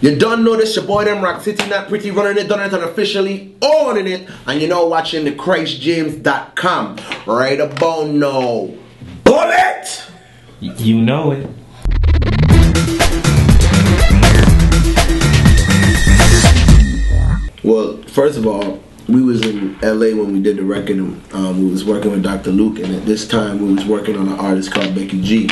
You don't know this, your boy them r.city, not pretty, running it, done it unofficially, owning it, and you know watching the ChristJames.com right about now. Bullet! You know it. Well, first of all, we was in LA when we did the record. We was working with Dr. Luke, and at this time we was working on an artist called Becky G.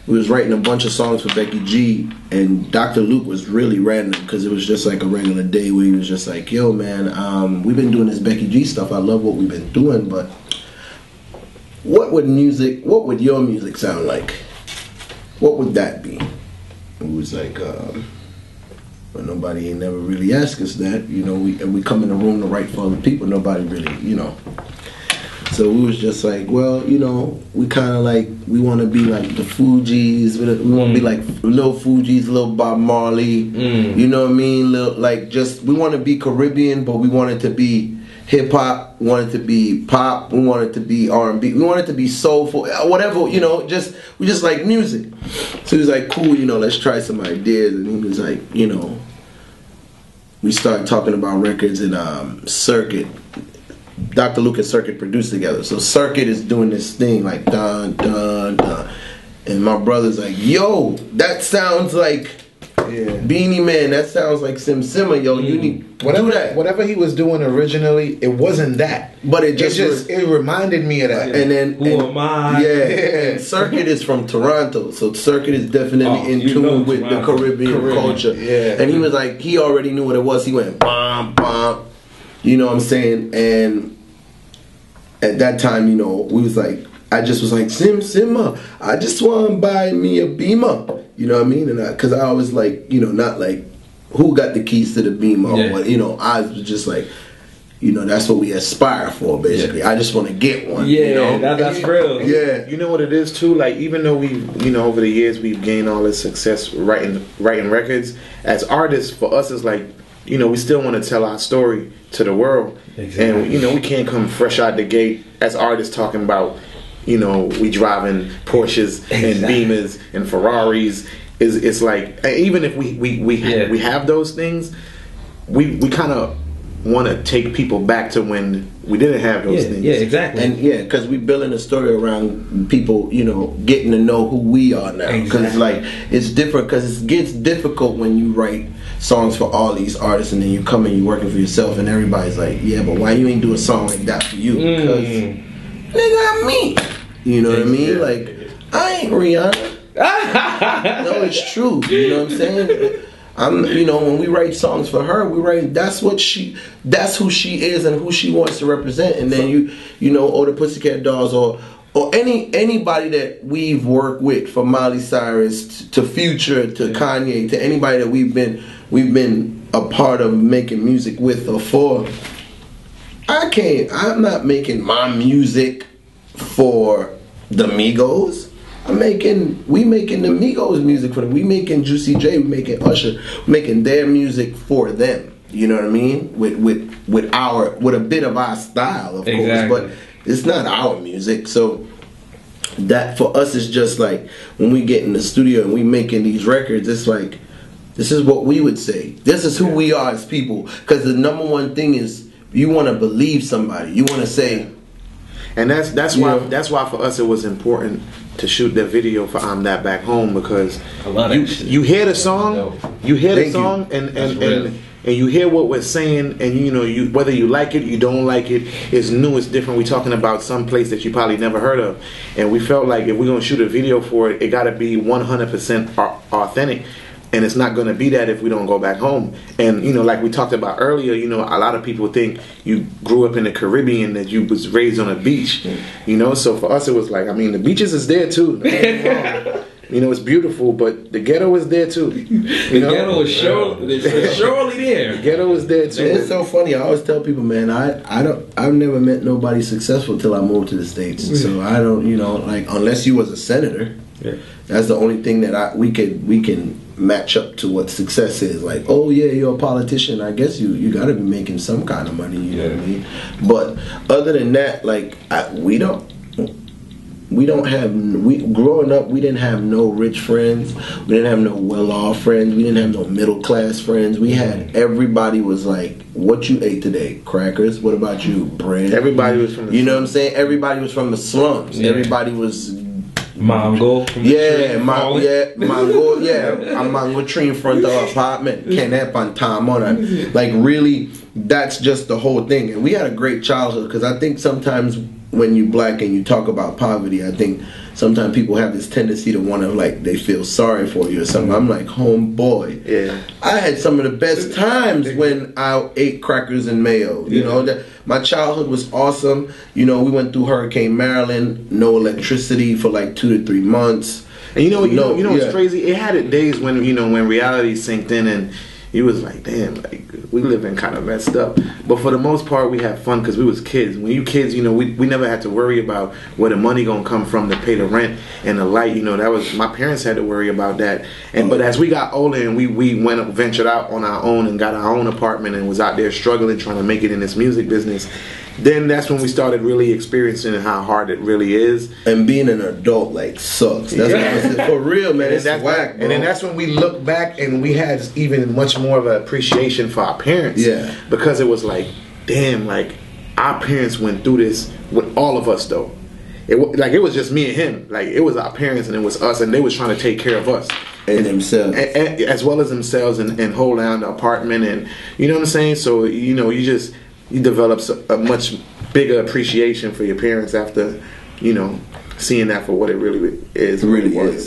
We was writing a bunch of songs for Becky G, and Dr. Luke was really random because it was just like a regular day where he was just like, yo man, we've been doing this Becky G stuff. I love what we've been doing, but what would your music sound like? What would that be? It was like, but nobody ain't never really asked us that, you know. We come in the room to write for other people. Nobody really, you know. So we was just like, well, you know, we kind of like, we want to be like the Fugees. We want to be like little Fugees, little Bob Marley. You know what I mean? Like just, we want to be Caribbean, but we want it to be hip hop. We want it to be pop. We want it to be R&B. We want it to be soulful, whatever, you know. We just like music. So he was like, cool, you know, let's try some ideas. And he was like, you know, we started talking about records and Circuit. Dr. Luke and Circuit produced together. So Circuit is doing this thing like dun dun dun, and my brother's like, yo, that sounds like Beenie Man. That sounds like Sim Simma. Yo, you need whatever that. Whatever he was doing originally, it wasn't that. But it reminded me of that. And then who am I? Yeah. And Circuit is from Toronto, so Circuit is definitely in tune with the Caribbean culture. Yeah. And he was like, he already knew what it was. He went bam bam. You know what I'm saying? And at that time, you know, we was like, I just was like, Simma, I just want to buy me a Beamer. You know what I mean? And because I was like, you know, not like, who got the keys to the Beamer? Yeah. Or what, you know, I was just like, you know, that's what we aspire for, basically. Yeah. I just want to get one. Yeah, you know? that's real. Yeah. You know what it is, too? Like, even though we've, you know, over the years, we've gained all this success writing records, as artists, for us, it's like, you know, we still want to tell our story to the world. Exactly. And, you know, we can't come fresh out the gate as artists talking about, you know, we driving Porsches and Beamers and Ferraris. It's like, even if we have those things, we kind of want to take people back to when we didn't have those things. Yeah, exactly. And because we building a story around people, you know, getting to know who we are now. Because like, it's different, because it gets difficult when you write songs for all these artists and then you come and you working for yourself and everybody's like, yeah, but why you ain't do a song like that for you? Because nigga, I'm me. You know what I mean? Like, I ain't Rihanna. No, it's true. You know what I'm saying? You know, when we write songs for her, we write, that's who she is and who she wants to represent. And then you know, or the Pussycat Dolls or anybody that we've worked with, from Miley Cyrus to Future to Kanye to anybody that we've been a part of making music with or for. I'm not making my music for the Migos. We making the Migos music for them. We making Juicy J, we making Usher, making their music for them. You know what I mean? With a bit of our style, of course, but it's not our music. So that for us is just like, when we get in the studio and we making these records, it's like, this is what we would say. This is who we are as people. Because the number one thing is, you want to believe somebody. You want to say. And that's why for us it was important to shoot the video for I'm That Back Home, because you hear the song, and you hear what we're saying, and you know, whether you like it, you don't like it, it's new, it's different. We're talking about some place that you probably never heard of, and we felt like if we're gonna shoot a video for it, it got to be 100% authentic. And it's not going to be that if we don't go back home. And, you know, like we talked about earlier, you know, a lot of people think you grew up in the Caribbean, that you was raised on a beach, you know. So for us, it was like, I mean, the beaches is there too. You know, it's beautiful, but the ghetto is there too. The ghetto is surely there. The ghetto is there too. It's so funny. I always tell people, man, I've never met nobody successful till I moved to the States. So I don't, you know, like, unless you was a senator, that's the only thing that we can match up to what success is. Like, oh yeah, you're a politician, I guess you got to be making some kind of money, you know what I mean? But other than that, like, we don't growing up, we didn't have no rich friends. We didn't have no well-off friends. We didn't have no middle-class friends. We had, everybody was like, what you ate today? Crackers. What about you? Bread. Everybody was from the slums. You know what I'm saying? Everybody was from the slums. Yeah. Everybody was mango from the tree mango, a mango tree in front of our apartment. Can't on time on it. Like, really, that's just the whole thing. And we had a great childhood, because I think sometimes when you black and you talk about poverty, I think sometimes people have this tendency to want to, like, they feel sorry for you or something. I'm like, homeboy, yeah, I had some of the best times when I ate crackers and mayo. You know, that my childhood was awesome. You know, we went through Hurricane Marilyn, no electricity for like 2 to 3 months. And you know what's crazy? It had it days when when reality sinked in and you was like, damn, like we living kind of messed up. But for the most part, we had fun because we was kids. When you kids, we never had to worry about where the money gonna come from to pay the rent and the light. That was, my parents had to worry about that. And but as we got older and we ventured out on our own and got our own apartment and was out there struggling trying to make it in this music business, then that's when we started really experiencing how hard it really is. And being an adult, like, sucks. That's what I said. For real, man. It's whack, bro. And then that's when we look back and we had even much more of an appreciation for our parents. Yeah. Because it was like, damn, like, our parents went through this with all of us, though. It was just me and him. Like, it was our parents and it was us, and they was trying to take care of us. And themselves. And as well as themselves, and hold down the apartment, and you know what I'm saying? So, you develop a much bigger appreciation for your parents after, seeing that for what it really is. It really is.